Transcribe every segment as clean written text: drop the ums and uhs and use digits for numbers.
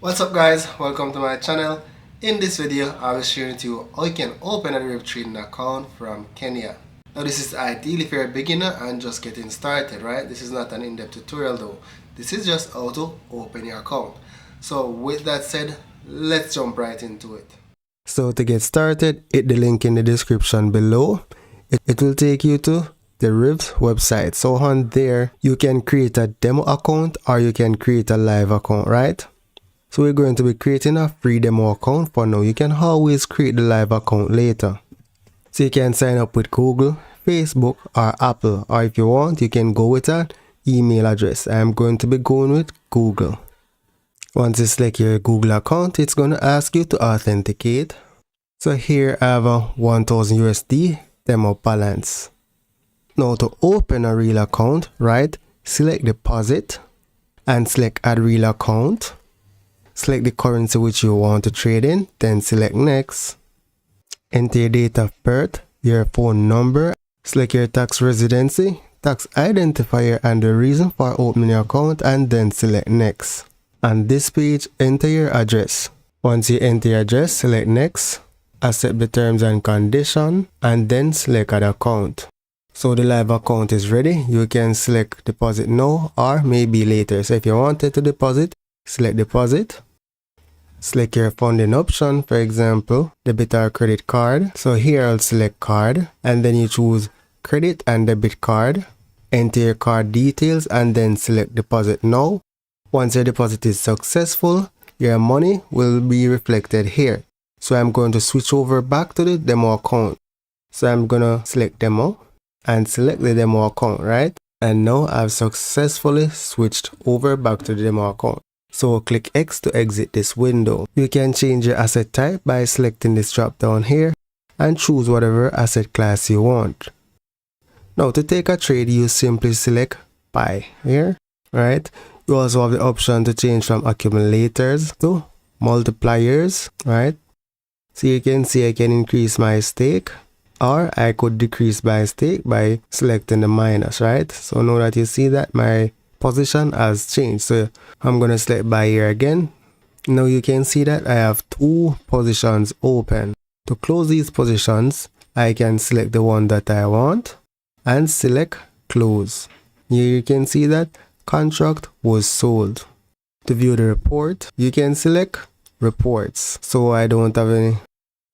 What's up guys, welcome to my channel. In this video I will share with you how you can open a Deriv trading account from Kenya. Now this is ideally if you're a beginner and just getting started, right? This is not an in-depth tutorial though. This is just how to open your account. So with that said, let's jump right into it. So to get started, hit the link in the description below. It will take you to Deriv's website. So on there you can create a demo account or you can create a live account, right? So we're going to be creating a free demo account for now. You can always create the live account later. So you can sign up with Google, Facebook or Apple, or if you want you can go with an email address. I'm going to be going with Google. Once you select your Google account, it's going to ask you to authenticate. So here I have a 1000 USD demo balance. Now to open a real account, right, select deposit and select add real account. Select the currency which you want to trade in, then select next. Enter your date of birth, your phone number, select your tax residency, tax identifier and the reason for opening your account, and then select next. On this page, enter your address. Once you enter your address, select next, accept the terms and condition, and then select add account. So the live account is ready. You can select deposit now or maybe later. So if you wanted to deposit, select deposit. Select your funding option, for example, debit or credit card. So here I'll select card and then you choose credit and debit card. Enter your card details and then select deposit now. Once your deposit is successful, your money will be reflected here. So I'm going to switch over back to the demo account. So I'm going to select demo and select the demo account, right? And now I've successfully switched over back to the demo account. So click X to exit this window. You can change your asset type by selecting this drop down here and choose whatever asset class you want. Now to take a trade, you simply select buy here, right? You also have the option to change from accumulators to multipliers, right? So you can see I can increase my stake or I could decrease my stake by selecting the minus, right? So now that you see that my position has changed, so I'm gonna select buy here again. Now you can see that I have two positions open. To close these positions, I can select the one that I want and select close. Here you can see that contract was sold. To view the report, you can select reports. So I don't have any.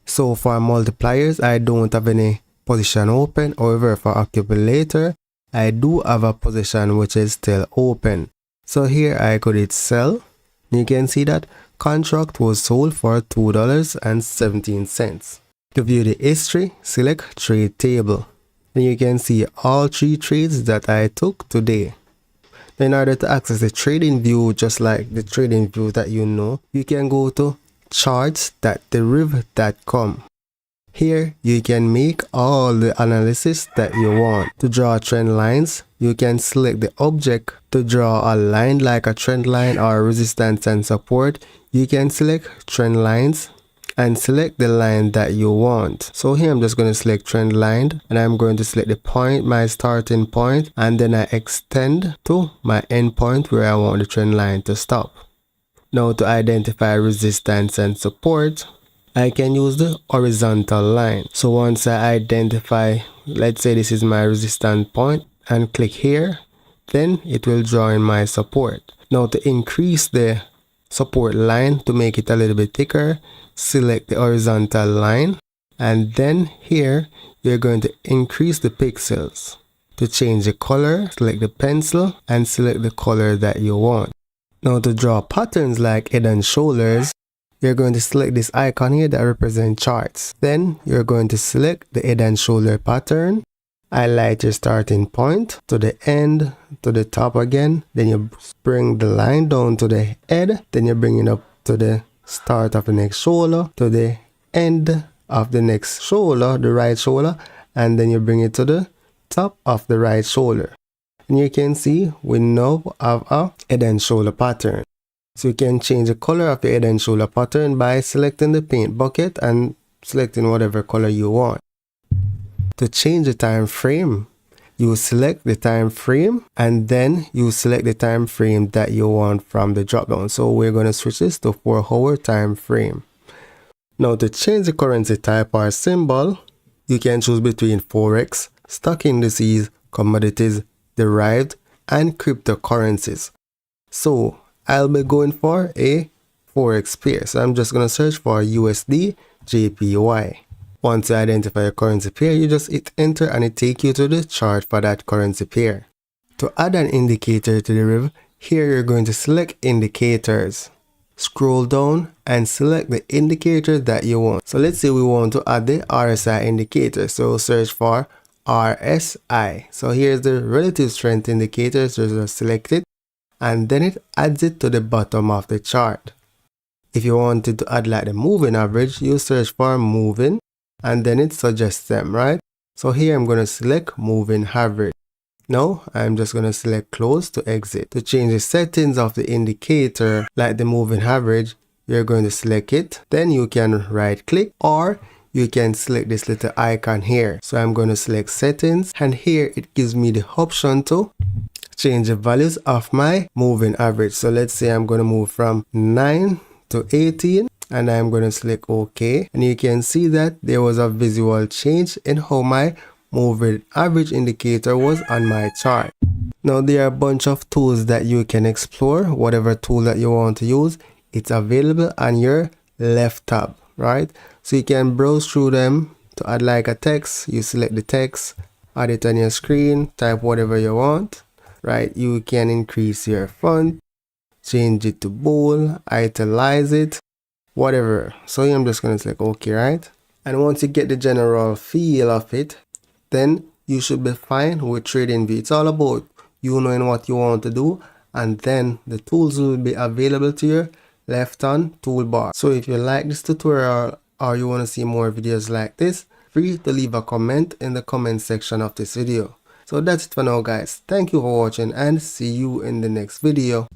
So for multipliers, I don't have any position open. However, for accumulator, I do have a position which is still open. So here I could hit sell. You can see that contract was sold for $2.17. To view the history, select trade table. And you can see all three trades that I took today. In order to access the trading view, just like the trading view that you know, you can go to charts.deriv.com. Here, you can make all the analysis that you want. To draw trend lines, you can select the object. To draw a line like a trend line or resistance and support, you can select trend lines and select the line that you want. So here I'm just going to select trend line and I'm going to select the point, my starting point, and then I extend to my end point where I want the trend line to stop. Now to identify resistance and support, I can use the horizontal line. So once I identify, let's say this is my resistance point, and click here, then it will draw in my support. Now to increase the support line, to make it a little bit thicker, select the horizontal line, and then here you're going to increase the pixels. To change the color, select the pencil and select the color that you want. Now to draw patterns like head and shoulders, you're going to select this icon here that represents charts. Then you're going to select the head and shoulder pattern. Highlight your starting point to the end, to the top again. Then you bring the line down to the head. Then you bring it up to the start of the next shoulder, to the end of the next shoulder, the right shoulder. And then you bring it to the top of the right shoulder. And you can see we now have a head and shoulder pattern. So you can change the color of the head and shoulder pattern by selecting the paint bucket and selecting whatever color you want. To change the time frame, you select the time frame and then you select the time frame that you want from the drop down. So we're going to switch this to 4-hour time frame. Now to change the currency type or symbol, you can choose between Forex, stock indices, commodities, derived, and cryptocurrencies. So I'll be going for a Forex pair. So I'm just going to search for USD JPY. Once you identify a currency pair, you just hit enter and it takes you to the chart for that currency pair. To add an indicator to Deriv, here you're going to select indicators. Scroll down and select the indicator that you want. So let's say we want to add the RSI indicator. So search for RSI. So here's the relative strength indicator. So just select it and then it adds it to the bottom of the chart. If you wanted to add like the moving average, you search for moving and then it suggests them, right? So here I'm going to select moving average. Now I'm just going to select close to exit. To change the settings of the indicator like the moving average, you're going to select it. Then you can right click or you can select this little icon here. So I'm going to select settings and here it gives me the option to change the values of my moving average. So let's say I'm going to move from 9 to 18 and I'm going to select OK. And you can see that there was a visual change in how my moving average indicator was on my chart. Now there are a bunch of tools that you can explore. Whatever tool that you want to use, it's available on your left tab, right? So you can browse through them. To add like a text, you select the text, add it on your screen, type whatever you want, right? You can increase your font, change it to bold, italize it, whatever. So I'm just going to select OK, right? And once you get the general feel of it, then you should be fine with TradingView. It's all about you knowing what you want to do, and then the tools will be available to your left on toolbar. So if you like this tutorial or you want to see more videos like this, free to leave a comment in the comment section of this video. So that's it for now guys. Thank you for watching and see you in the next video.